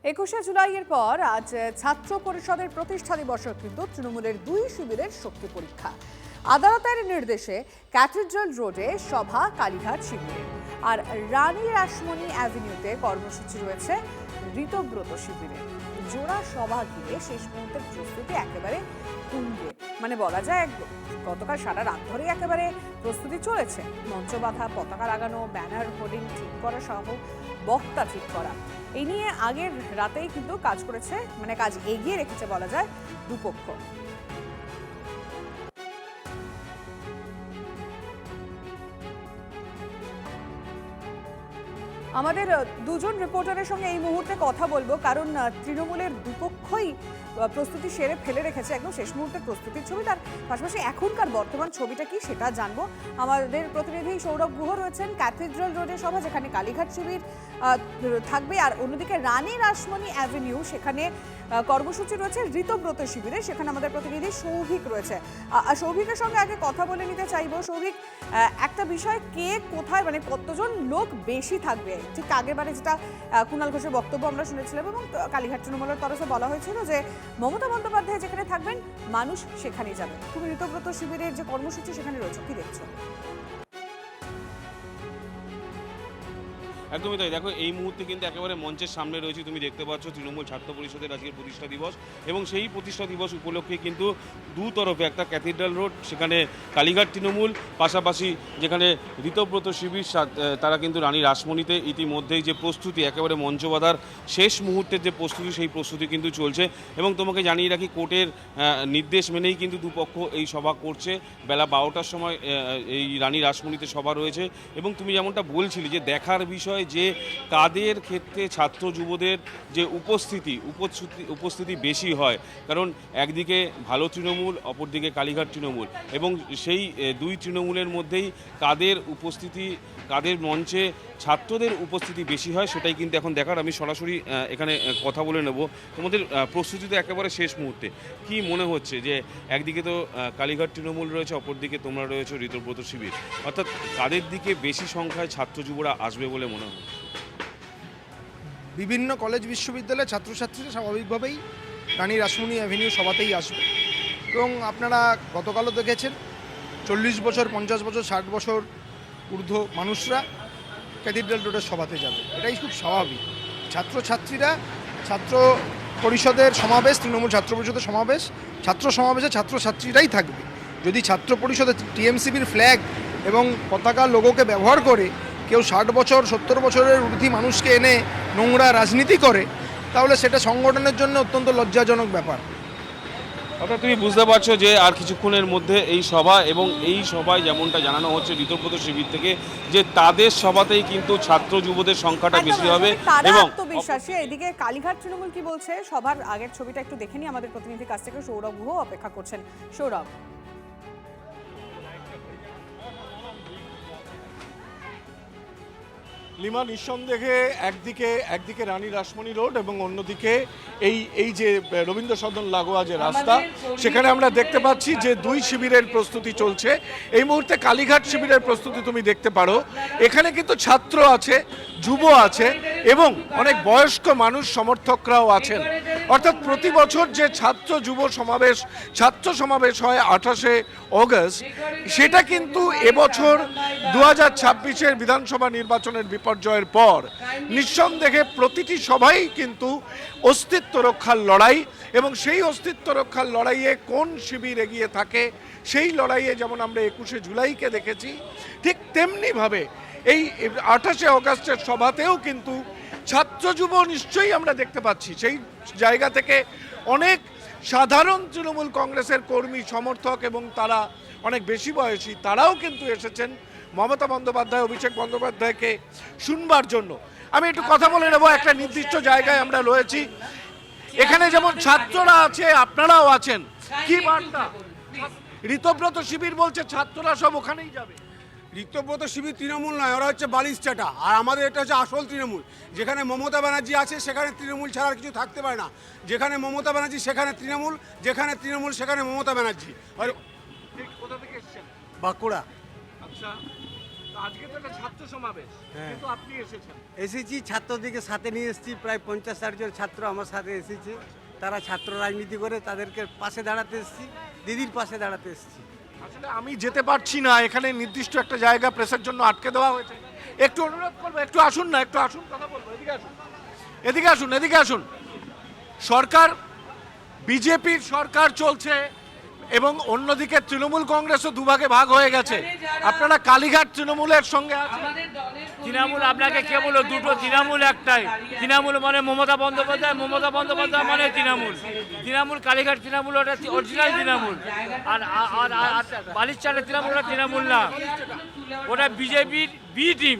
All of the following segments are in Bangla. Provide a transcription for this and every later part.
21শে জুলাইয়ের পর আজ ছাত্র পরিষদের প্রতিষ্ঠা দিবসে কিন্তু তৃণমূলের দুই শিবিরের শক্তি পরীক্ষা। আদালতের নির্দেশে ক্যাথিড্রাল রোডে সভা কালীঘাট শিবিরে, আর রানী রাসমণি অ্যাভিনিউতে কর্মসূচি রয়েছে ঋতব্রত শিবিরে। জোড়া সভা ঘিরে শেষ মুহূর্তের প্রস্তুতি একেবারে তুঙ্গে, মানে বলা যায় গতকাল সারা রাত ধরেই একেবারে প্রস্তুতি চলেছে। মঞ্চ বাঁধা, পতাকা লাগানো, ব্যানার হোর্ডিং ঠিক করা সহ বক্তা ঠিক করা, এই নিয়ে আগের রাতেই কিন্তু কাজ করেছে, মানে কাজ এগিয়ে রেখেছে বলা যায় দুপক্ষ। আমাদের দুজন রিপোর্টারের সঙ্গে এই মুহূর্তে কথা বলবো, কারণ তৃণমূলের দুপক্ষই প্রস্তুতি সেরে ফেলে রেখেছে, একদম শেষ মুহূর্তের প্রস্তুতির ছবি। তার পাশাপাশি এখনকার বর্তমান ছবিটা কি সেটা জানবো। আমাদের প্রতিনিধি সৌরভ গুহ রয়েছেন ক্যাথিড্রাল রোডের সভা, যেখানে কালীঘাট শিবির থাকবে, আর অন্যদিকে রানী রাসমণি অ্যাভিনিউ, সেখানে কর্মসূচি রয়েছে ঋতব্রত শিবিরে। সেখানে আমাদের প্রতিনিধি সৌভিক রয়েছে। সৌভিকের সঙ্গে আগে কথা বলে নিতে চাইবো। সৌভিক, একটা বিষয়, কে কোথায়, মানে কতজন লোক বেশি থাকবে? ঠিক আগেরবারে যেটা কুণাল ঘোষের বক্তব্য আমরা শুনেছিলাম, এবং কালীঘাট তৃণমূলের তরফে বলা হয়েছিল যে মমতা বন্দ্যোপাধ্যায় যেখানে থাকবেন মানুষ সেখানেই যাবে। তুমি ঋতব্রত শিবিরের যে কর্মসূচি সেখানে রয়েছে, কি দেখছো? একদমই তাই। দেখো, এই মুহূর্তে কিন্তু একেবারে মঞ্চের সামনে রয়েছে, তুমি দেখতে পাচ্ছ তৃণমূল ছাত্র পরিষদের আজকের প্রতিষ্ঠা দিবস, এবং সেই প্রতিষ্ঠা দিবস উপলক্ষে কিন্তু দু তরফে, একটা ক্যাথিড্রাল রোড, সেখানে কালীঘাট তৃণমূল, পাশাপাশি যেখানে ঋতব্রত শিবির, তারা কিন্তু রানী রাসমণিতে ইতিমধ্যেই যে প্রস্তুতি, একেবারে মঞ্চ বাঁধার শেষ মুহূর্তের যে প্রস্তুতি, সেই প্রস্তুতি কিন্তু চলছে। এবং তোমাকে জানিয়ে রাখি, কোর্টের নির্দেশ মেনেই কিন্তু দুপক্ষ এই সভা করছে। বেলা 12টার সময় এই রানী রাসমণিতে সভা রয়েছে, এবং তুমি যেমনটা বলছিলে যে দেখার বিষয় যে কাদের ক্ষেত্রে ছাত্র যুবদের যে উপস্থিতি বেশি হয়, কারণ একদিকে ভালো তৃণমূল, অপরদিকে কালীঘাট তৃণমূল, এবং সেই দুই তৃণমূলের মধ্যেই কাদের মঞ্চে ছাত্রদের উপস্থিতি বেশি হয়, সেটাই কিন্তু এখন দেখার। আমি সরাসরি এখানে কথা বলে নেব। তোমাদের প্রস্তুতি তো একেবারে শেষ মুহূর্তে, কি মনে হচ্ছে যে একদিকে তো কালীঘাট তৃণমূল রয়েছে, অপরদিকে তোমরা রয়েছে ঋতব্রত শিবির, অর্থাৎ কাদের দিকে বেশি সংখ্যায় ছাত্র যুবরা আসবে বলে মনে হয়? বিভিন্ন কলেজ বিশ্ববিদ্যালয়ের ছাত্রছাত্রীরা স্বাভাবিকভাবেই রানী রাসমণি অ্যাভিনিউ সভাতেই আসবে, এবং আপনারা গতকালও দেখেছেন 40 বছর, 50 বছর, 60 বছর ঊর্ধ্ব মানুষরা ক্যাথিড্রাল রোডের সভাতে যাবে। এটাই খুব স্বাভাবিক। ছাত্রছাত্রীরা, ছাত্র পরিষদের সমাবেশ, তৃণমূল ছাত্র পরিষদের সমাবেশ, ছাত্র সমাবেশে ছাত্রছাত্রীরাই থাকবে। যদি ছাত্র পরিষদে টিএমসিবির ফ্ল্যাগ এবং পতাকা লোগোকে ব্যবহার করে কেউ 60 বছর 70 বছরের ঊর্ধ্বে মানুষকে এনে নোংরা রাজনীতি করে, তাহলে সেটা সংগঠনের জন্য অত্যন্ত লজ্জাজনক ব্যাপার। অর্থাৎ তুমি বুঝতে পারছো যে আর কিছুক্ষণের মধ্যে এই সভা, এবং এই সভায় যেমনটা জানানো হচ্ছে ঋতব্রত শিবির থেকে, যে তাদের সভাতেই কিন্তু ছাত্র যুবদের সংখ্যাটা বেশি হবে। এবং আত্মবিশ্বাসী। এদিকে কালীঘাট তৃণমূল কি বলছে, সবার আগের ছবিটা একটু দেখে নিই। আমাদের প্রতিনিধির কাছ থেকে সৌরভ গুহ অপেক্ষা করছেন। সৌরভ, লিমা, নিঃসন্দেহে একদিকে রানী রাসমণি রোড এবং অন্যদিকে এই যে রবীন্দ্র সদন লাগোয়া যে রাস্তা, সেখানে আমরা দেখতে পাচ্ছি যে দুই শিবিরের প্রস্তুতি চলছে। এই মুহূর্তে কালীঘাট শিবিরের প্রস্তুতি তুমি দেখতে পারো। এখানে কিন্তু ছাত্র আছে, যুব আছে, এবং অনেক বয়স্ক মানুষ সমর্থকরাও আছেন। অর্থাৎ প্রতি বছর যে ছাত্র সমাবেশ হয় 28শে অগস্ট, সেটা কিন্তু এবছর 2026-এর বিধানসভা নির্বাচনের বিপর্যয়ের পর নিঃসন্দেহে প্রতিটি সভাই কিন্তু অস্তিত্ব রক্ষার লড়াই, এবং সেই অস্তিত্ব রক্ষার লড়াইয়ে কোন শিবির এগিয়ে থাকে, সেই লড়াইয়ে যেমন আমরা 21শে জুলাইকে দেখেছি, ঠিক তেমনিভাবে এই 28শে অগস্টের সভাতেও কিন্তু ছাত্র যুব নিশ্চয়ই আমরা দেখতে পাচ্ছি। সেই জায়গা থেকে অনেক সাধারণ তৃণমূল কংগ্রেসের কর্মী, সমর্থক, এবং তারা অনেক বেশি বয়সী, তারাও কিন্তু এসেছেন মমতা বন্দ্যোপাধ্যায়, অভিষেক বন্দ্যোপাধ্যায়কে শুনবার জন্য। আমি একটু কথা বলে নেব। একটা নির্দিষ্ট জায়গায় আমরা রয়েছি, এখানে যেমন ছাত্ররা আছে, আপনারাও আছেন। কি বার্তা? ঋতব্রত শিবির বলছে ছাত্ররা সব ওখানেই যাবে। ঋতব্রত শিবির তৃণমূল নয়, ওরা হচ্ছে বালিশচাটা, আর আমাদের এটা হচ্ছে আসল তৃণমূল। যেখানে মমতা ব্যানার্জি আছে সেখানে তৃণমূল ছাড়া আর কিছু থাকতে পারে না। যেখানে মমতা ব্যানার্জি সেখানে তৃণমূল, যেখানে তৃণমূল সেখানে মমতা ব্যানার্জি। আর কোথা থেকে এসেছেন? বাঁকুড়া। আচ্ছা, আজকে তো একটা ছাত্র সমাবেশ, কিন্তু আপনি এসেছেন। এসেছি ছাত্রদেরকে সাথে নিয়ে এসেছি, প্রায় 50-60 জন ছাত্র আমার সাথে এসেছে। তারা ছাত্র রাজনীতি করে, তাদেরকে পাশে দাঁড়াতে এসেছি, দিদির পাশে দাঁড়াতে এসেছি। আসলে আমি যেতে পারছি না, এখানে নির্দিষ্ট একটা জায়গা প্রেসের জন্য আটকে দেওয়া হয়েছে। একটু অনুরোধ করবো, একটু আসুন না, একটু আসুন, কথা বলবো। এদিকে আসুন, এদিকে আসুন, এদিকে আসুন। সরকার, বিজেপির সরকার চলছে এবং অন্যদিকে তৃণমূল কংগ্রেসও দুভাগে ভাগ হয়ে গেছে। আপনারা কালীঘাট তৃণমূলের সঙ্গে আছেন। তৃণমূল আপনাকে কে বলো, দুটো তৃণমূল একটাই। তৃণমূল মানে মমতা বন্দ্যোপাধ্যায়, মমতা বন্দ্যোপাধ্যায় মানে তৃণমূল। তৃণমূল কালীঘাট তৃণমূল ওটা অরিজিনাল তৃণমূল, আর বালিশচালের তৃণমূল ওটা তৃণমূল না, ওটা বিজেপির বি টিম।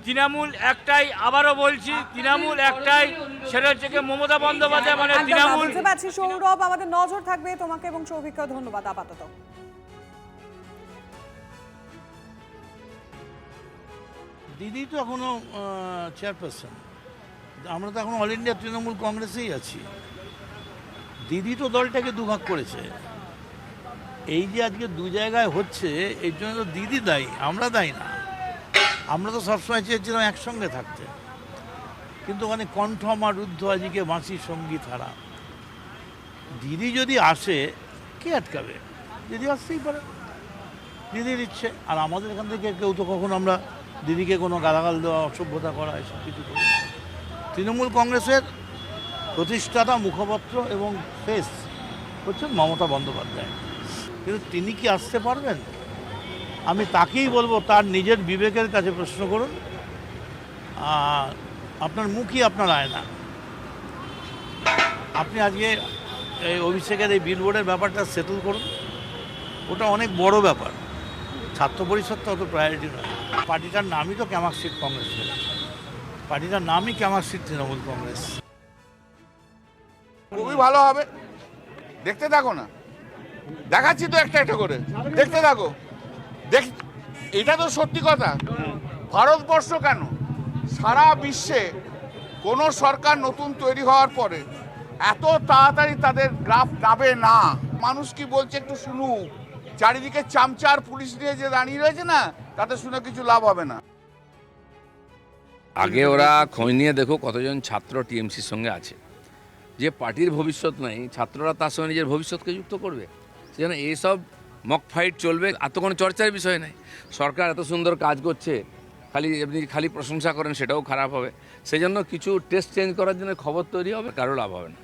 তৃণমূল একটাই, আবারও বলছি তৃণমূল একটাই, সেটা হচ্ছে কি মমতা বন্দ্যোপাধ্যায় মানে একদম তৃণমূল। বুঝতে পারছি সৌরভ, আমাদের নজর থাকবে তোমাকে এবং সৌভিককে ধন্যবাদ আপাতত। দিদি তো এখনো চেয়ারপারসন, আমরা তো এখন অল ইন্ডিয়া তৃণমূল কংগ্রেসেই আছি। দিদি তো দলটাকে দুভাগ করেছে। এই যে আজকে দু জায়গায় হচ্ছে, এর জন্য তো দিদি দায়ী, আমরা দায়ী না। আমরা তো সবসময় চেয়েছিলাম একসঙ্গে থাকতে, কিন্তু ওখানে কণ্ঠ আমার রুদ্ধ আজকে বাঁশির সঙ্গীত হারা। দিদি যদি আসে, কে আটকাবে? দিদি আসতেই পারে, দিদির ইচ্ছে। আর আমাদের এখান থেকে কেউ তো কখনো আমরা দিদিকে কোনো গালাগাল দেওয়া, অসভ্যতা করা, এসব কিছু করি না। তৃণমূল কংগ্রেসের প্রতিষ্ঠাতা, মুখপাত্র এবং ফেস হচ্ছেন মমতা বন্দ্যোপাধ্যায়, কিন্তু তিনি কি আসতে পারবেন? আমি তাকেই বলবো, তার নিজের বিবেকের কাছে প্রশ্ন করুন। আপনার মুখই আপনার আয়না। আপনি আজকে এই অভিষেকের এই বিলবোর্ডের ব্যাপারটা সেটেল করুন, ওটা অনেক বড় ব্যাপার। ছাত্র পরিষদটা অত প্রায়োরিটি নয়। পার্টিটার নামই তো ক্যামাকশিট কংগ্রেস, পার্টিটার নামই ক্যামাকশিট তৃণমূল কংগ্রেস। খুবই ভালো হবে, দেখতে থাকো না, দেখাচ্ছি তো একটা একটা করে, দেখতে থাকো। এটা তো সত্যি কথা। ভারতবর্ষ কেন, সারা বিশ্বে কোনো সরকার নতুন তৈরি হওয়ার পরে এত তাড়াতাড়ি তাদের গ্রাফ নাবে না। মানুষ কি বলছে একটু শুনুক। চারিদিকে চামচার পুলিশ নিয়ে যে দাঁড়িয়ে রয়েছে না, তাতে শুনে কিছু লাভ হবে না। আগে ওরা খোঁজ নিয়ে দেখো কতজন ছাত্র টিএমসির সঙ্গে আছে। যে পার্টির ভবিষ্যৎ নাই, ছাত্ররা তার সঙ্গে নিজের ভবিষ্যৎকে যুক্ত করবে। সেজন্য এইসব মক ফাইট চলবে, আর তো কোনো চর্চার বিষয় নাই। সরকার এত সুন্দর কাজ করছে, আপনি খালি প্রশংসা করেন, সেটাও খারাপ হবে। সেই জন্য কিছু টেস্ট চেঞ্জ করার জন্য খবর তৈরি হবে, কারো লাভ হবে না।